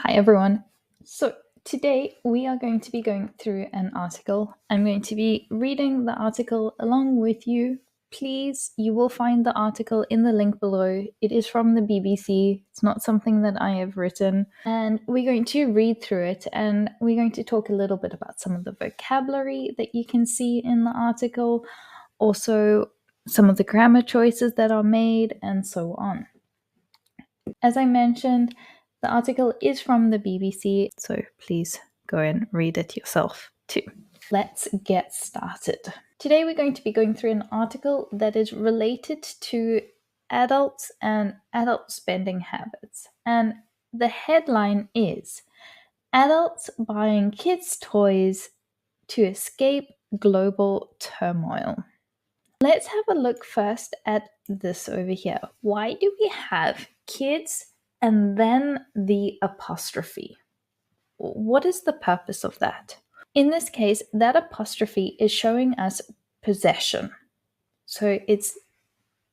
Hi everyone. So today we are going to be going through an article. I'm going to be reading the article along with you. Please, you will find the article in the link below. It is from the BBC. It's not something that I have written. And we're going to read through it and we're going to talk a little bit about some of the vocabulary that you can see in the article, also some of the grammar choices that are made, and so on. As I mentioned, the article is from the BBC, so please go and read it yourself too. Let's get started. Today we're going to be going through an article that is related to adults and adult spending habits. And the headline is Adults Buying Kids' Toys to Escape Global Turmoil. Let's have a look first at this over here. Why do we have kids and then the apostrophe? What is the purpose of that? In this case, that apostrophe is showing us possession. So it's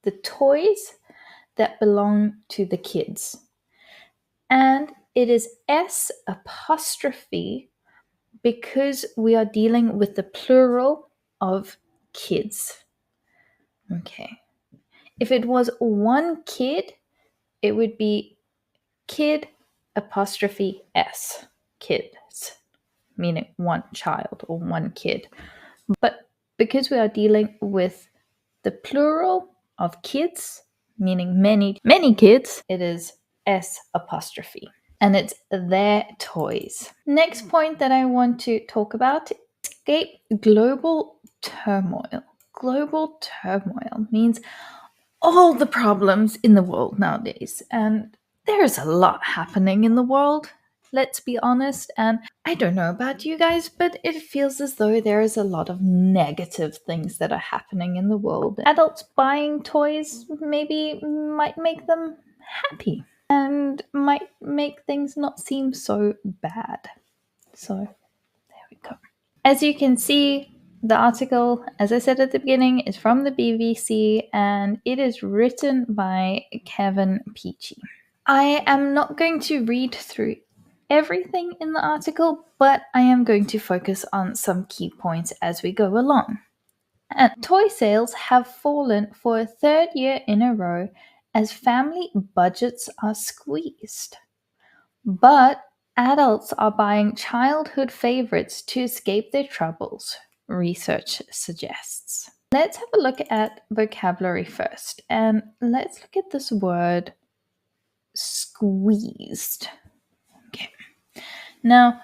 the toys that belong to the kids. And it is S apostrophe because we are dealing with the plural of kids. Okay. If it was one kid, it would be kid apostrophe S, kids, meaning one child or one kid. But because we are dealing with the plural of kids, meaning many, many kids, it is S apostrophe. And it's their toys. Next point that I want to talk about, escape global turmoil. Global turmoil means all the problems in the world nowadays. And there's a lot happening in the world, let's be honest. And I don't know about you guys, but it feels as though there is a lot of negative things that are happening in the world. Adults buying toys maybe might make them happy and might make things not seem so bad. So there we go. As you can see, the article, as I said at the beginning, is from the BBC and it is written by Kevin Peachy. I am not going to read through everything in the article, but I am going to focus on some key points as we go along. And toy sales have fallen for a third year in a row as family budgets are squeezed. But adults are buying childhood favorites to escape their troubles, research suggests. Let's have a look at vocabulary first, and let's look at this word squeezed. Okay. Now,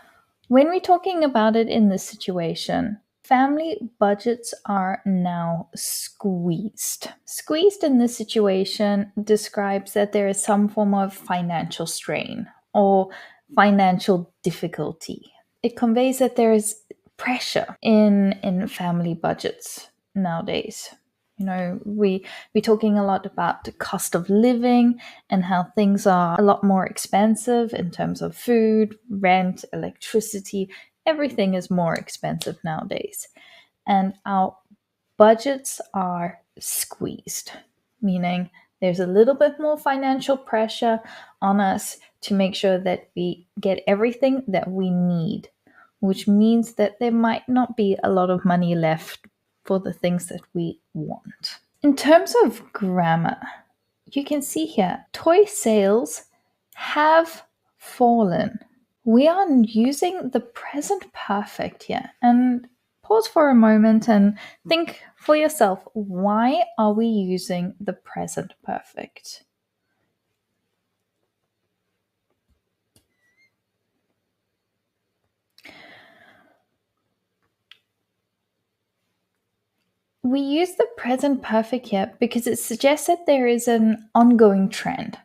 when we're talking about it in this situation, family budgets are now squeezed. Squeezed in this situation describes that there is some form of financial strain or financial difficulty. It conveys that there is pressure in family budgets nowadays. You know, we're talking a lot about the cost of living and how things are a lot more expensive in terms of food, rent, electricity. Everything is more expensive nowadays. And our budgets are squeezed, meaning there's a little bit more financial pressure on us to make sure that we get everything that we need, which means that there might not be a lot of money left for the things that we want. In terms of grammar, you can see here, toy sales have fallen. We are using the present perfect here. And pause for a moment and think for yourself, why are we using the present perfect? We use the present perfect here because it suggests that there is an ongoing trend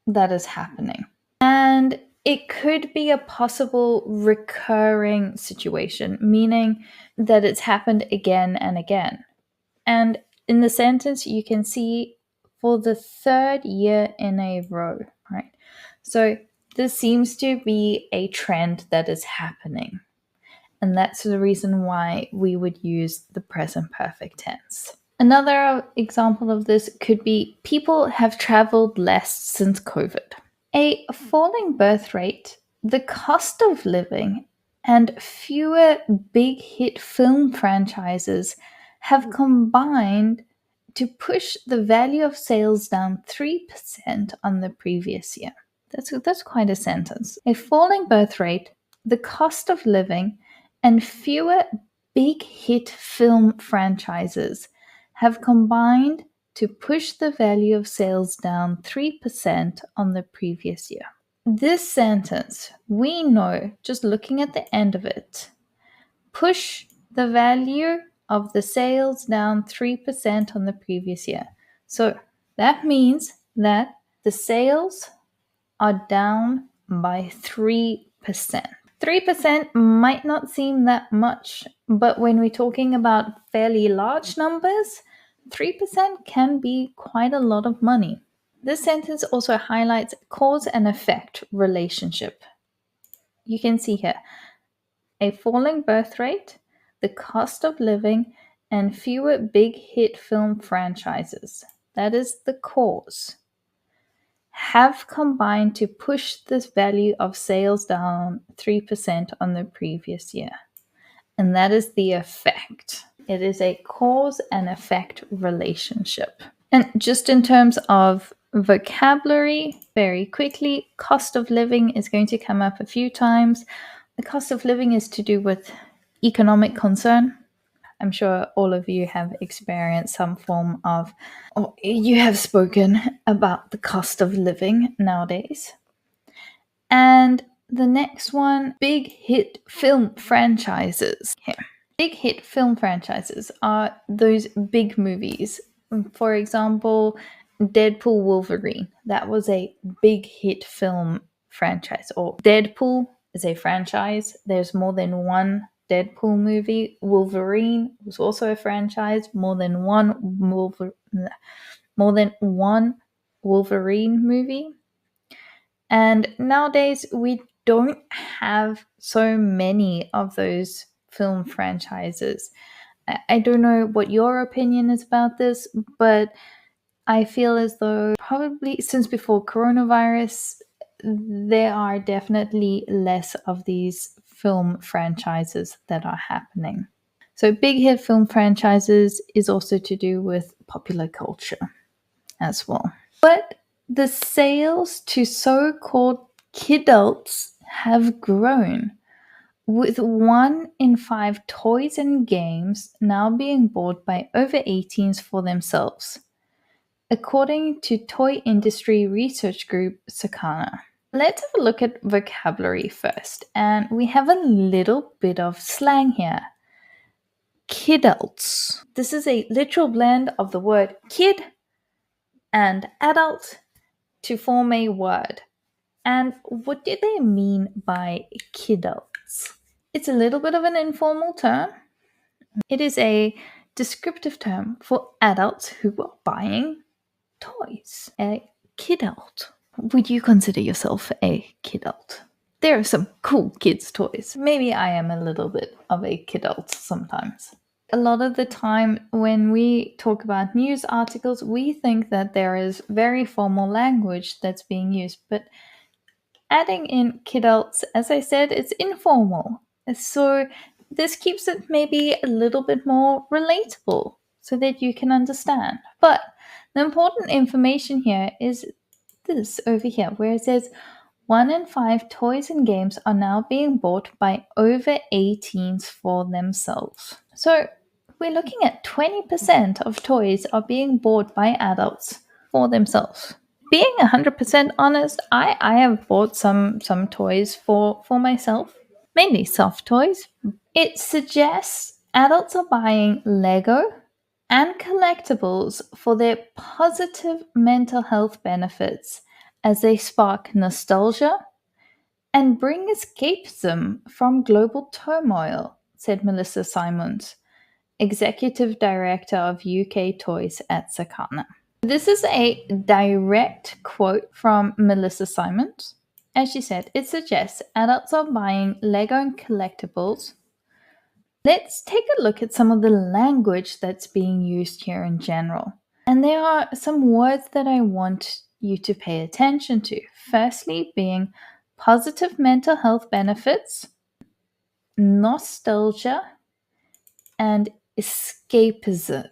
that is happening. And it could be a possible recurring situation, meaning that it's happened again and again. And in the sentence, you can see for the third year in a row, right? So this seems to be a trend that is happening. And that's the reason why we would use the present perfect tense. Another example of this could be people have traveled less since COVID. A falling birth rate The cost of living and fewer big hit film franchises have combined to push the value of sales down 3% on the previous year. That's quite a sentence. A falling birth rate, the cost of living, and fewer big hit film franchises have combined to push the value of sales down 3% on the previous year. This sentence, we know just looking at the end of it, push the value of the sales down 3% on the previous year. So that means that the sales are down by 3%. 3% might not seem that much, but when we're talking about fairly large numbers, 3% can be quite a lot of money. This sentence also highlights cause and effect relationship. You can see here a falling birth rate, the cost of living, and fewer big hit film franchises. That is the cause. Have combined to push this value of sales down 3% on the previous year. And that is the effect. It is a cause and effect relationship. And just in terms of vocabulary, very quickly, cost of living is going to come up a few times. The cost of living is to do with economic concern. I'm sure all of you have experienced some form of, or you have spoken about the cost of living nowadays. And the next one, big hit film franchises. Here. Big hit film franchises are those big movies. For example, Deadpool Wolverine. That was a big hit film franchise. Or Deadpool is a franchise. There's more than one Deadpool movie. Wolverine was also a franchise. More than one Wolverine movie. And nowadays we don't have so many of those film franchises. I don't know what your opinion is about this, but I feel as though probably since before coronavirus, there are definitely less of these film franchises that are happening. So, big hit film franchises is also to do with popular culture as well. But the sales to so called kidults have grown, with 1 in 5 toys and games now being bought by over 18s for themselves, according to toy industry research group Sakana. Let's have a look at vocabulary first, and we have a little bit of slang here. Kidults. This is a literal blend of the word kid and adult to form a word. And what do they mean by kidults? It's a little bit of an informal term. It is a descriptive term for adults who are buying toys. A kidult. Would you consider yourself a kidult? There are some cool kids' toys. Maybe I am a little bit of a kidult sometimes. A lot of the time when we talk about news articles, we think that there is very formal language that's being used, but adding in kidults, as I said, it's informal. So this keeps it maybe a little bit more relatable so that you can understand. But the important information here is this over here, where it says 1 in 5 toys and games are now being bought by over 18s for themselves. So we're looking at 20% of toys are being bought by adults for themselves. Being 100% honest, I have bought some toys for myself, mainly soft toys. It suggests adults are buying Lego and collectibles for their positive mental health benefits as they spark nostalgia and bring escapism from global turmoil, said Melissa Simons, Executive Director of UK Toys at Sakana. This is a direct quote from Melissa Simons. As she said, it suggests adults are buying Lego and collectibles. Let's take a look at some of the language that's being used here in general. And there are some words that I want you to pay attention to. Firstly, being positive mental health benefits, nostalgia, and escapism.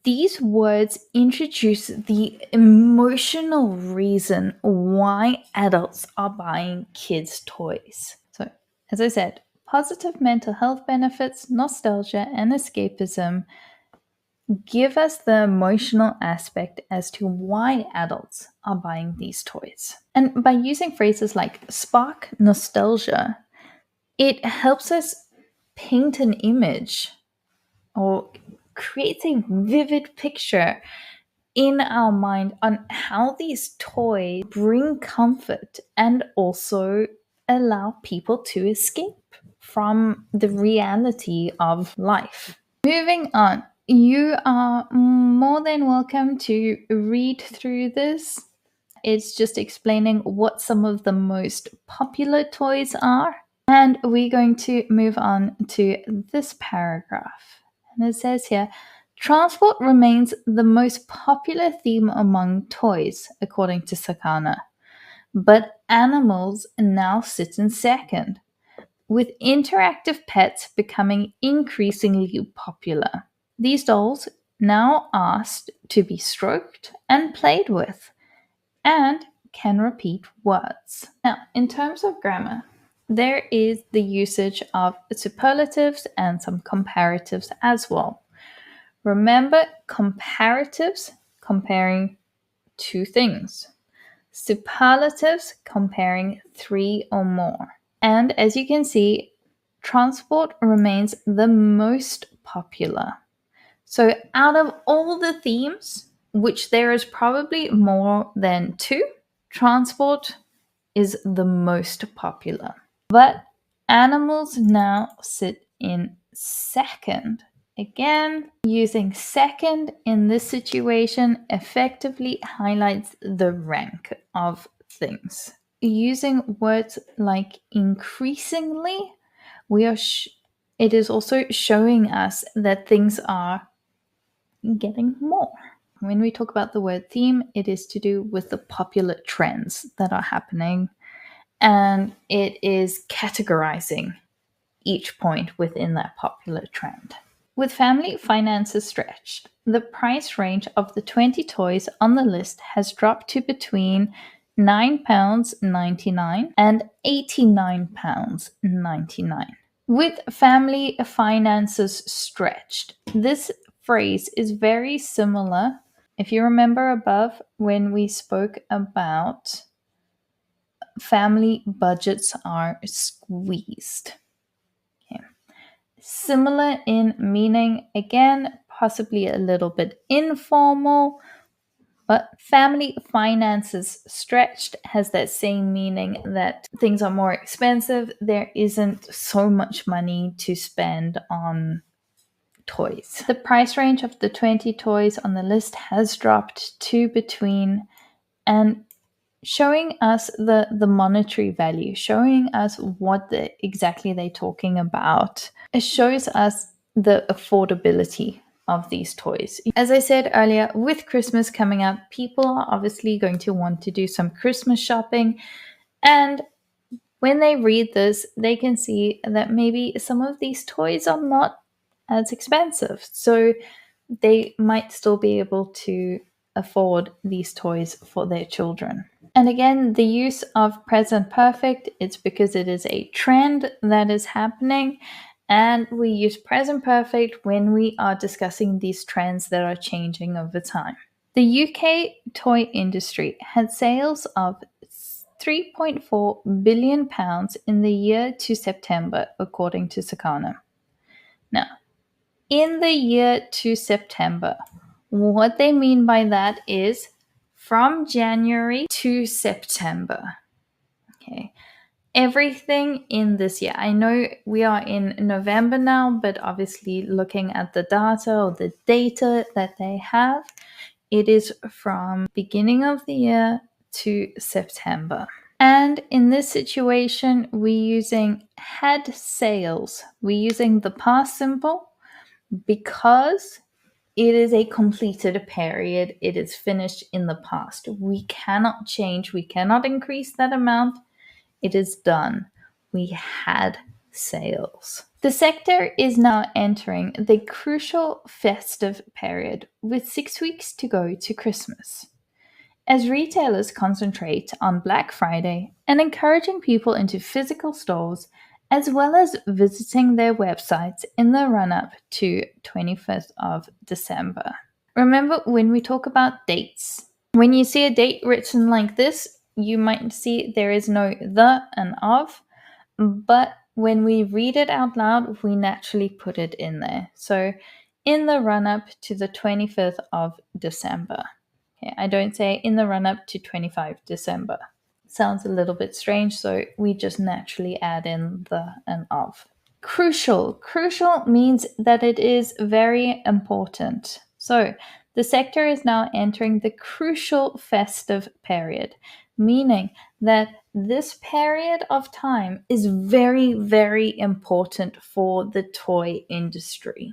These words introduce the emotional reason why adults are buying kids' toys. So, as I said, positive mental health benefits, nostalgia, and escapism give us the emotional aspect as to why adults are buying these toys. And by using phrases like spark nostalgia, it helps us paint an image or creates a vivid picture in our mind on how these toys bring comfort and also allow people to escape from the reality of life. Moving on, you are more than welcome to read through this. It's just explaining what some of the most popular toys are. And we're going to move on to this paragraph. And it says here, transport remains the most popular theme among toys, according to Sakana. But animals now sit in second, with interactive pets becoming increasingly popular. These dolls now asked to be stroked and played with, and can repeat words. Now, in terms of grammar, there is the usage of superlatives and some comparatives as well. Remember, comparatives comparing two things, superlatives comparing three or more. And as you can see, transport remains the most popular. So out of all the themes, which there is probably more than two, transport is the most popular. But animals now sit in second. Again, using second in this situation effectively highlights the rank of things. Using words like increasingly, it is also showing us that things are getting more. When we talk about the word theme, it is to do with the popular trends that are happening, and it is categorizing each point within that popular trend. With family finances stretched, the price range of the 20 toys on the list has dropped to between £9.99 and £89.99. With family finances stretched, this phrase is very similar. If you remember above, when we spoke about family budgets are squeezed. Okay. Similar in meaning, again, possibly a little bit informal, but family finances stretched has that same meaning that things are more expensive. There isn't so much money to spend on toys. The price range of the 20 toys on the list has dropped to between, and showing us the monetary value, showing us what exactly they're talking about. It shows us the affordability of these toys. As I said earlier, with Christmas coming up, people are obviously going to want to do some Christmas shopping, and when they read this, they can see that maybe some of these toys are not as expensive, so they might still be able to afford these toys for their children. And again, the use of present perfect, it's because it is a trend that is happening, and we use present perfect when we are discussing these trends that are changing over time. The UK toy industry had sales of £3.4 billion in the year to September, according to Sakana. Now, in the year to September, what they mean by that is from January to September. Okay. Everything in this year. I know we are in November now, but obviously looking at the data or the data that they have, it is from beginning of the year to September. And in this situation, we're using had sales. We're using the past simple because it is a completed period. It is finished in the past. We cannot change. We cannot increase that amount. It is done. We had sales. The sector is now entering the crucial festive period with 6 weeks to go to Christmas. As retailers concentrate on Black Friday and encouraging people into physical stores, as well as visiting their websites in the run up to 25th of December. Remember when we talk about dates, when you see a date written like this, you might see there is no the and of, but when we read it out loud, we naturally put it in there. So, in the run up to the 25th of December. Okay, I don't say in the run up to 25 December. Sounds a little bit strange, so we just naturally add in the and of. Crucial. Crucial means that it is very important. So, the sector is now entering the crucial festive period, meaning that this period of time is very, very important for the toy industry.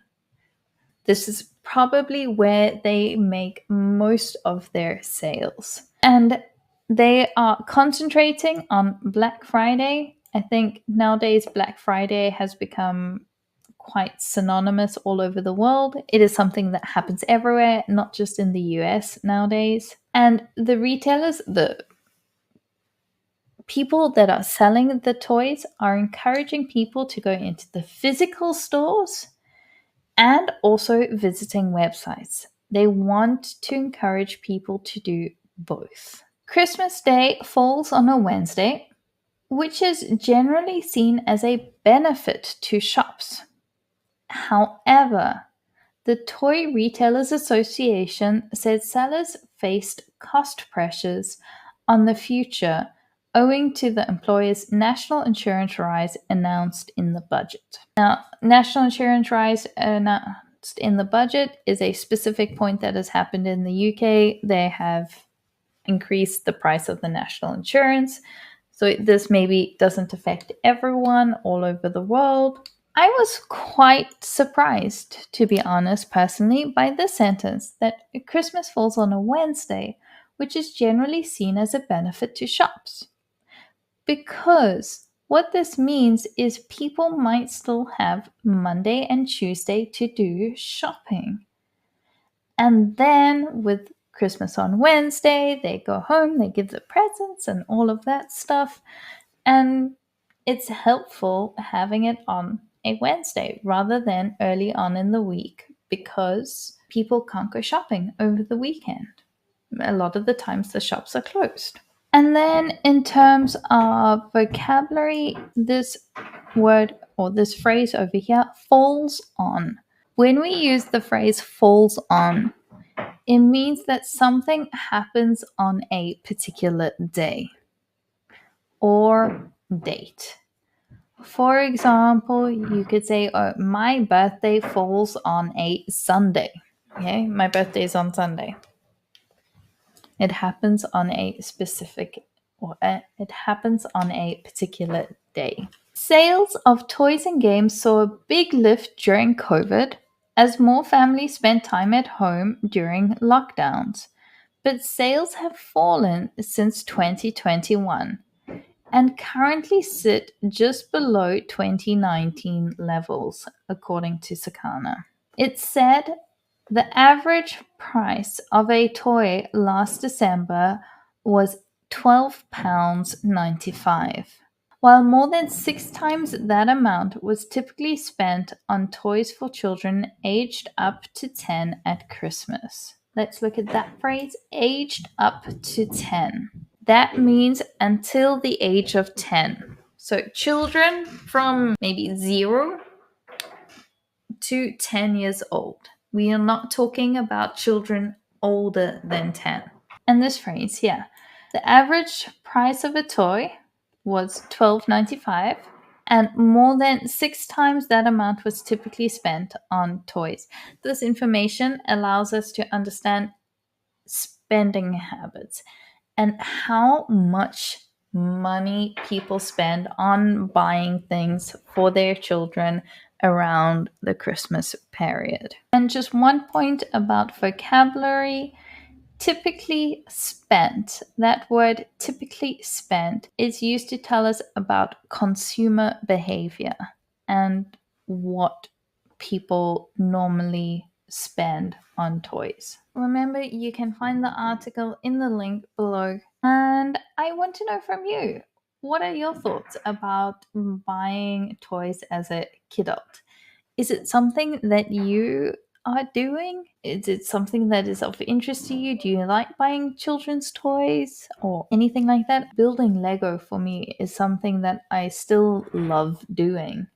This is probably where they make most of their sales. And they are concentrating on Black Friday. I think nowadays Black Friday has become quite synonymous all over the world. It is something that happens everywhere, not just in the US nowadays. And the retailers, the people that are selling the toys, are encouraging people to go into the physical stores and also visiting websites. They want to encourage people to do both. Christmas Day falls on a Wednesday, which is generally seen as a benefit to shops. However, the Toy Retailers Association said sellers faced cost pressures on the future owing to the employer's national insurance rise announced in the budget. Now, national insurance rise announced in the budget is a specific point that has happened in the UK. They have increased the price of the national insurance. So this maybe doesn't affect everyone all over the world. I was quite surprised, to be honest, personally, by this sentence that Christmas falls on a Wednesday, which is generally seen as a benefit to shops. Because what this means is people might still have Monday and Tuesday to do shopping. And then with Christmas on Wednesday, they go home, they give the presents and all of that stuff. And it's helpful having it on a Wednesday rather than early on in the week because people can't go shopping over the weekend. A lot of the times the shops are closed. And then in terms of vocabulary, this word or this phrase over here, falls on. When we use the phrase falls on, it means that something happens on a particular day or date. For example, you could say, oh, my birthday falls on a Sunday. Okay, my birthday is on Sunday. It happens on a specific, or it happens on a particular day. Sales of toys and games saw a big lift during COVID as more families spent time at home during lockdowns. But sales have fallen since 2021 and currently sit just below 2019 levels, according to Sakana. It said the average price of a toy last December was £12.95, while more than 6 times that amount was typically spent on toys for children aged up to 10 at Christmas. Let's look at that phrase, aged up to 10. That means until the age of 10. So children from maybe 0 to 10 years old. We are not talking about children older than 10. And this phrase here, the average price of a toy was $12.95, and more than 6 times that amount was typically spent on toys. This information allows us to understand spending habits and how much money people spend on buying things for their children around the Christmas period. And just one point about vocabulary. typically spent. That word typically spent is used to tell us about consumer behavior and what people normally spend on toys. Remember, you can find the article in the link below. And I want to know from you, what are your thoughts about buying toys as a kidult? Is it something that you are doing? Is it something that is of interest to you? Do you like buying children's toys or anything like that? Building Lego for me is something that I still love doing.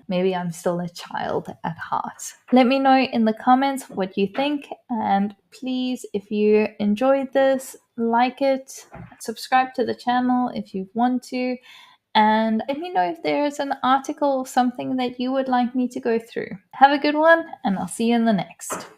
Maybe I'm still a child at heart. Let me know in the comments what you think, and please, if you enjoyed this, like it, subscribe to the channel if you want to, and let me know if there's an article or something that you would like me to go through. Have a good one, and I'll see you in the next.